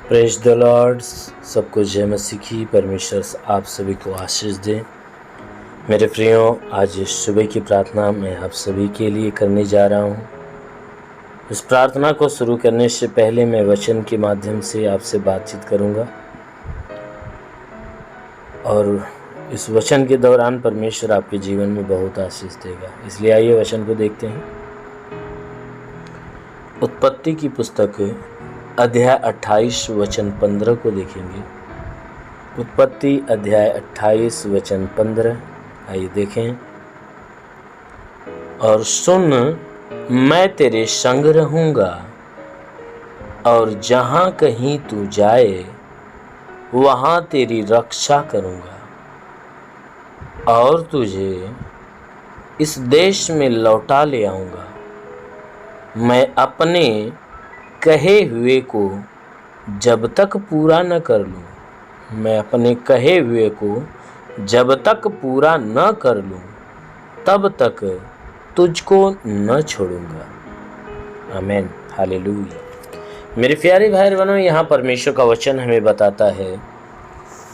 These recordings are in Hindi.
Praise the Lord. सबको जय मसीह की। परमेश्वर आप सभी को आशीष दे। मेरे प्रियो, आज इस सुबह की प्रार्थना मैं आप सभी के लिए करने जा रहा हूँ। इस प्रार्थना को शुरू करने से पहले मैं वचन के माध्यम से आपसे बातचीत करूँगा और इस वचन के दौरान परमेश्वर आपके जीवन में बहुत आशीष देगा। इसलिए आइए वचन को देखते हैं। उत्पत्ति की पुस्तक अध्याय 28 वचन 15 को देखेंगे। उत्पत्ति अध्याय 28 वचन 15। आइए देखें। और सुन, मैं तेरे संग रहूँगा और जहाँ कहीं तू जाए वहाँ तेरी रक्षा करूँगा और तुझे इस देश में लौटा ले आऊँगा। मैं अपने कहे हुए को जब तक पूरा न कर लूँ, मैं अपने कहे हुए को जब तक पूरा न कर लूँ तब तक तुझको न छोड़ूंगा। आमीन, हालेलुया। मेरे प्यारे भाई बहनों, यहाँ परमेश्वर का वचन हमें बताता है,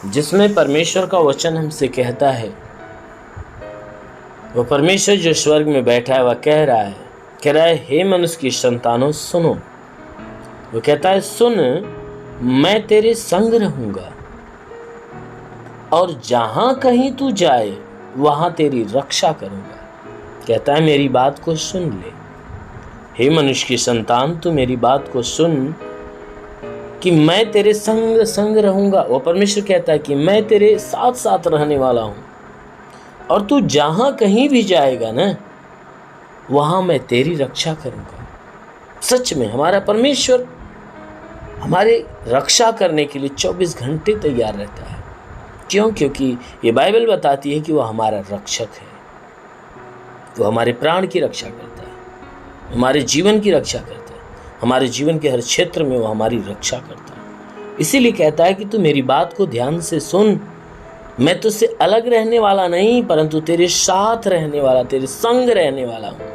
जिसमें परमेश्वर का वचन हमसे कहता है, वो परमेश्वर जो स्वर्ग में बैठा है वह कह रहा है, हे मनुष्य की संतानों सुनो। वो कहता है, सुन, मैं तेरे संग रहूंगा और जहां कहीं तू जाए वहां तेरी रक्षा करूंगा। कहता है, मेरी बात को सुन ले। हे मनुष्य की संतान, तू मेरी बात को सुन कि मैं तेरे संग संग रहूंगा। वो परमेश्वर कहता है कि मैं तेरे साथ साथ रहने वाला हूं और तू जहां कहीं भी जाएगा ना, वहां मैं तेरी रक्षा करूंगा। सच में हमारा परमेश्वर हमारे रक्षा करने के लिए 24 घंटे तैयार रहता है। क्यों? क्योंकि ये बाइबल बताती है कि वो हमारा रक्षक है। वो हमारे प्राण की रक्षा करता है, हमारे जीवन की रक्षा करता है, हमारे जीवन के हर क्षेत्र में वो हमारी रक्षा करता है। इसीलिए कहता है कि तू मेरी बात को ध्यान से सुन। मैं तुझसे अलग रहने वाला नहीं, परंतु तेरे साथ रहने वाला, तेरे संग रहने वाला हूँ।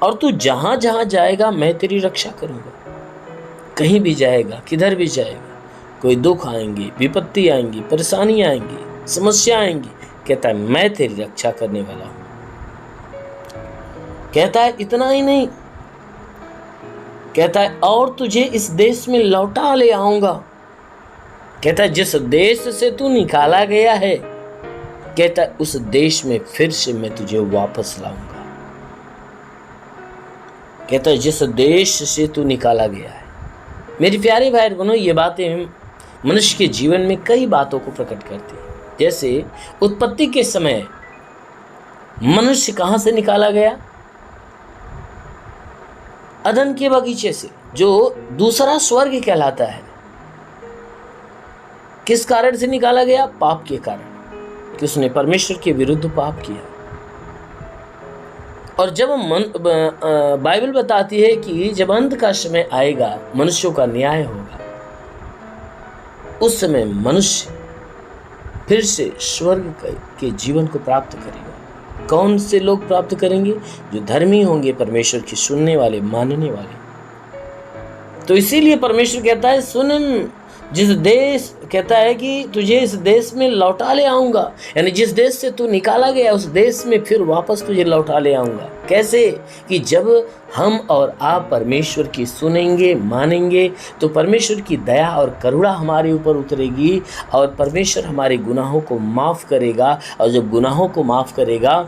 और तू जहाँ जहाँ जाएगा मैं तेरी रक्षा करूँगा। कहीं भी जाएगा, किधर भी जाएगा, कोई दुख आएंगे, विपत्ति आएंगी, परेशानी आएंगी, समस्या आएंगी, कहता है मैं तेरी रक्षा करने वाला हूँ। कहता है इतना ही नहीं, कहता है और तुझे इस देश में लौटा ले आऊंगा। कहता है जिस देश से तू निकाला गया है, कहता है उस देश में फिर से मैं तुझे वापस लाऊंगा। कहता है जिस देश से तू निकाला गया है। मेरी प्यारे भाई बहनों, ये बातें मनुष्य के जीवन में कई बातों को प्रकट करती हैं। जैसे उत्पत्ति के समय मनुष्य कहाँ से निकाला गया? अदन के बगीचे से, जो दूसरा स्वर्ग कहलाता है। किस कारण से निकाला गया? पाप के कारण, कि उसने परमेश्वर के विरुद्ध पाप किया। और जब बाइबल बताती है कि जब अंत का समय आएगा, मनुष्यों का न्याय होगा, उस समय मनुष्य फिर से स्वर्ग के जीवन को प्राप्त करेगा। कौन से लोग प्राप्त करेंगे? जो धर्मी होंगे, परमेश्वर की सुनने वाले, मानने वाले। तो इसीलिए परमेश्वर कहता है, सुन, जिस देश, कहता है कि तुझे इस देश में लौटा ले आऊंगा। यानी जिस देश से तू निकाला गया उस देश में फिर वापस तुझे लौटा ले आऊंगा। कैसे? कि जब हम और आप परमेश्वर की सुनेंगे, मानेंगे, तो परमेश्वर की दया और करुणा हमारे ऊपर उतरेगी और परमेश्वर हमारे गुनाहों को माफ़ करेगा। और जब गुनाहों को माफ़ करेगा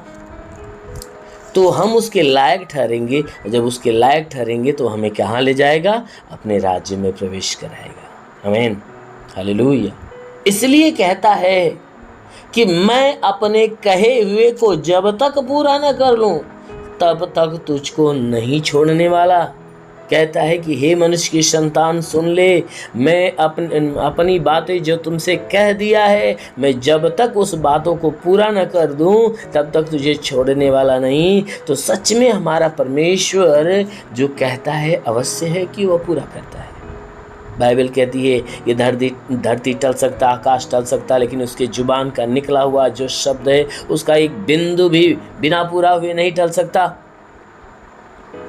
तो हम उसके लायक ठहरेंगे। जब उसके लायक ठहरेंगे तो हमें कहाँ ले जाएगा? अपने राज्य में प्रवेश कराएगा। आमीन, हालेलुया। इसलिए कहता है कि मैं अपने कहे हुए को जब तक पूरा न कर लूं तब तक तुझको नहीं छोड़ने वाला। कहता है कि हे मनुष्य की संतान सुन ले, मैं अपनी बातें जो तुमसे कह दिया है, मैं जब तक उस बातों को पूरा न कर दूं तब तक तुझे छोड़ने वाला नहीं। तो सच में हमारा परमेश्वर जो कहता है अवश्य है कि वह पूरा करता है। बाइबल कहती है ये धरती टल सकता, आकाश टल सकता, लेकिन उसके जुबान का निकला हुआ जो शब्द है उसका एक बिंदु भी बिना पूरा हुए नहीं टल सकता।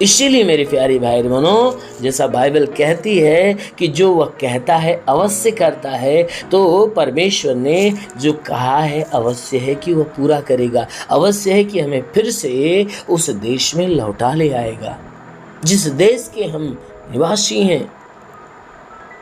इसीलिए मेरे प्यारे भाई बहनों, जैसा बाइबल कहती है कि जो वह कहता है अवश्य करता है, तो परमेश्वर ने जो कहा है अवश्य है कि वह पूरा करेगा। अवश्य है कि हमें फिर से उस देश में लौटा ले आएगा जिस देश के हम निवासी हैं।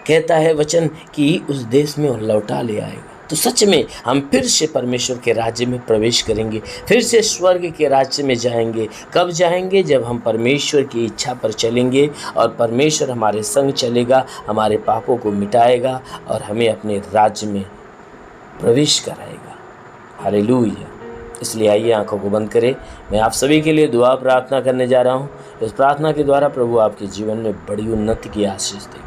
कहता है वचन कि उस देश में वह लौटा ले आएगा। तो सच में हम फिर से परमेश्वर के राज्य में प्रवेश करेंगे, फिर से स्वर्ग के राज्य में जाएंगे। कब जाएंगे? जब हम परमेश्वर की इच्छा पर चलेंगे और परमेश्वर हमारे संग चलेगा, हमारे पापों को मिटाएगा और हमें अपने राज्य में प्रवेश कराएगा। हालेलुया। इसलिए आइए आंखों को बंद करें। मैं आप सभी के लिए दुआ प्रार्थना करने जा रहा हूँ। इस प्रार्थना के द्वारा प्रभु आपके जीवन में बड़ी उन्नति की आशीष देगा।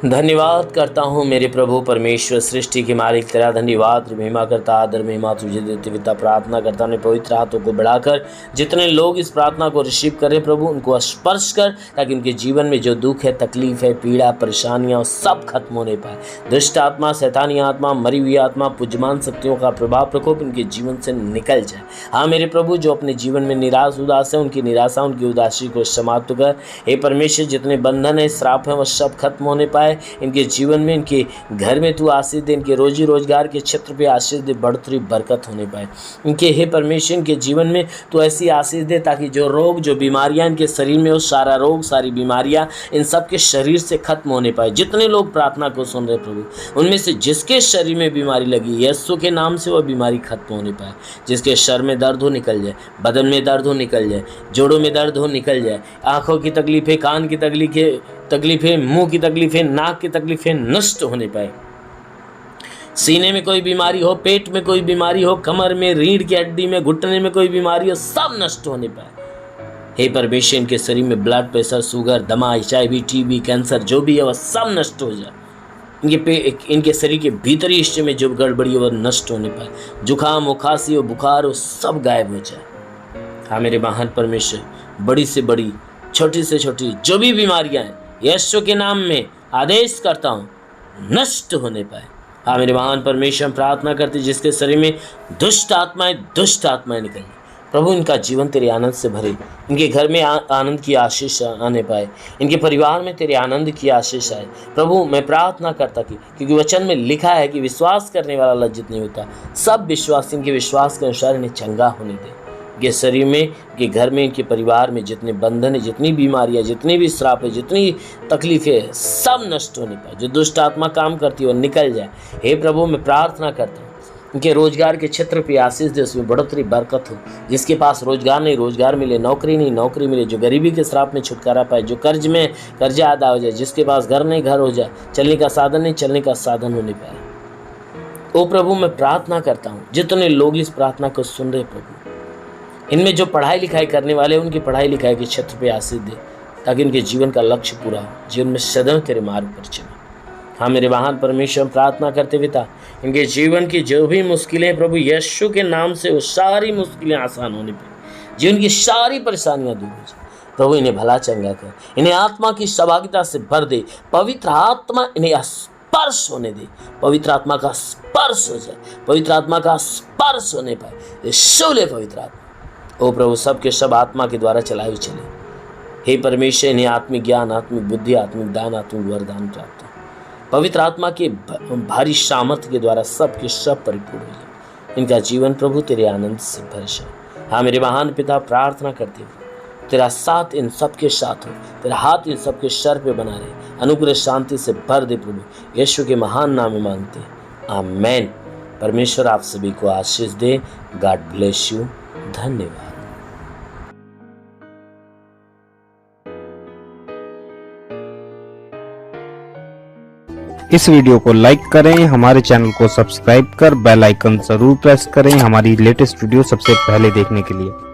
धन्यवाद करता हूँ मेरे प्रभु परमेश्वर, सृष्टि के मालिक तेरा धन्यवाद महिमा करता, आदर महिमा तुझे देते पिता। प्रार्थना करता हूँ पवित्र हाथों को बढ़ाकर जितने लोग इस प्रार्थना को रिसीव करें प्रभु, उनको स्पर्श कर, ताकि उनके जीवन में जो दुख है, तकलीफ है, पीड़ा, परेशानियाँ सब खत्म होने पाए। दुष्ट आत्मा, शैतानी आत्मा, मरी हुई आत्मा, पूज्यमान शक्तियों का प्रभाव प्रकोप इनके जीवन से निकल जाए। हाँ मेरे प्रभु, जो अपने जीवन में निराश उदास है, उनकी निराशा, उनकी उदासी को समाप्त कर। हे परमेश्वर, जितने बंधन है, श्राप है, वह सब खत्म होने पाए। इनके जीवन में, इनके घर में तू आशीष दे, इनके रोजी रोजगार के क्षेत्र पे आशीष दे, बढ़ोतरी बरकत होने पाए इनके। हे परमेश्वर, इनके जीवन में तू ऐसी आशीष दे ताकि जो रोग, जो बीमारियां इनके शरीर में हो, सारा रोग, सारी बीमारियां इन सब के शरीर से खत्म होने पाए। जितने लोग प्रार्थना को सुन रहे प्रभु, उनमें से जिसके शरीर में बीमारी लगी, यीशु के नाम से वह बीमारी खत्म होने पाए। जिसके सर में दर्द हो निकल जाए, बदन में दर्द हो निकल जाए, जोड़ों में दर्द हो निकल जाए, आंखों की तकलीफें, कान की तकलीफें, मुंह की तकलीफें, नाक की तकलीफें नष्ट होने पाए। सीने में कोई बीमारी हो, पेट में कोई बीमारी हो, कमर में, रीढ़ की हड्डी में, घुटने में कोई बीमारी हो, सब नष्ट होने पाए। हे परमेश्वर, इनके शरीर में ब्लड प्रेशर, शुगर, दमा, HIV, TB, कैंसर जो भी है वह सब नष्ट हो जाए। इनके शरीर के भीतरी हिस्से में जो गड़बड़ी है वह नष्ट होने पाए। जुकाम हो, खांसी हो, बुखार हो, सब गायब हो जाए। हाँ मेरे महान परमेश्वर, बड़ी से बड़ी, छोटी से छोटी जो भी बीमारियां हैं, यीशु के नाम में आदेश करता हूँ नष्ट होने पाए। हाँ मेरे महान परमेश्वर, प्रार्थना करते जिसके शरीर में दुष्ट आत्माएं निकलें प्रभु, इनका जीवन तेरे आनंद से भरे। इनके घर में आनंद की आशीष आने पाए, इनके परिवार में तेरे आनंद की आशीष आए। प्रभु मैं प्रार्थना करता कि, क्योंकि वचन में लिखा है कि विश्वास करने वाला लज्जित नहीं होता। सब विश्वास इनके विश्वास के अनुसार इन्हें चंगा होने दे। के शरीर में, के घर में, इनके परिवार में जितने बंधन है, जितनी बीमारियां, जितनी भी श्राप है, जितनी तकलीफें, सब नष्ट होने पाए। जो दुष्ट आत्मा काम करती है वो निकल जाए। हे प्रभु मैं प्रार्थना करता हूँ इनके रोजगार के क्षेत्र पे आशीष दे, उसमें बढ़ोतरी बरकत हो। जिसके पास रोजगार नहीं, रोजगार मिले, नौकरी नहीं, नौकरी मिले। जो गरीबी के श्राप में छुटकारा पाए, जो कर्ज में कर्जा अदा हो जाए। जिसके पास घर नहीं, घर हो जाए। चलने का साधन नहीं, चलने का साधन होने पाए। ओ प्रभु मैं प्रार्थना करता हूँ जितने लोग इस प्रार्थना को सुन रहे प्रभु, इनमें जो पढ़ाई लिखाई करने वाले उनकी पढ़ाई लिखाई के क्षेत्र पे आशीष दे, ताकि उनके जीवन का लक्ष्य पूरा हो, जीवन में सदैव तेरे मार्ग पर चले। हाँ मेरे महान परमेश्वर, प्रार्थना करते पिता, इनके जीवन की जो भी मुश्किलें प्रभु यीशु के नाम से वो सारी मुश्किलें आसान होने पे, जीवन की सारी परेशानियां दूर हो जाए। प्रभु इन्हें भला चंगा कर, इन्हें आत्मा की सहभागिता से भर दे। पवित्र आत्मा इन्हें स्पर्श होने दे, पवित्र आत्मा का स्पर्श हो जाए, पवित्र आत्मा का स्पर्श होने पाए। शोले पवित्र आत्मा ओ प्रभु सबके सब आत्मा के द्वारा चलाए चले। हे परमेश्वर इन्हें आत्मिक ज्ञान, आत्मिक बुद्धि, आत्मिक दान, आत्मिक वरदान प्राप्त हो। पवित्र आत्मा के भारी सामर्थ्य के द्वारा सब के सब परिपूर्ण हो जाए। इनका जीवन प्रभु तेरे आनंद से भर जाए। हाँ मेरे महान पिता, प्रार्थना करते हुए तेरा साथ इन सब के साथ हो, तेरा हाथ इन सब के सर पे बना रहे, अनुग्रह शांति से भर दे प्रभु। यीशु के महान नाम में मांगते हैं, आमेन। परमेश्वर आप सभी को आशीष दे। God bless you. धन्यवाद। इस वीडियो को लाइक करें, हमारे चैनल को सब्सक्राइब कर बेल आइकन जरूर प्रेस करें हमारी लेटेस्ट वीडियो सबसे पहले देखने के लिए।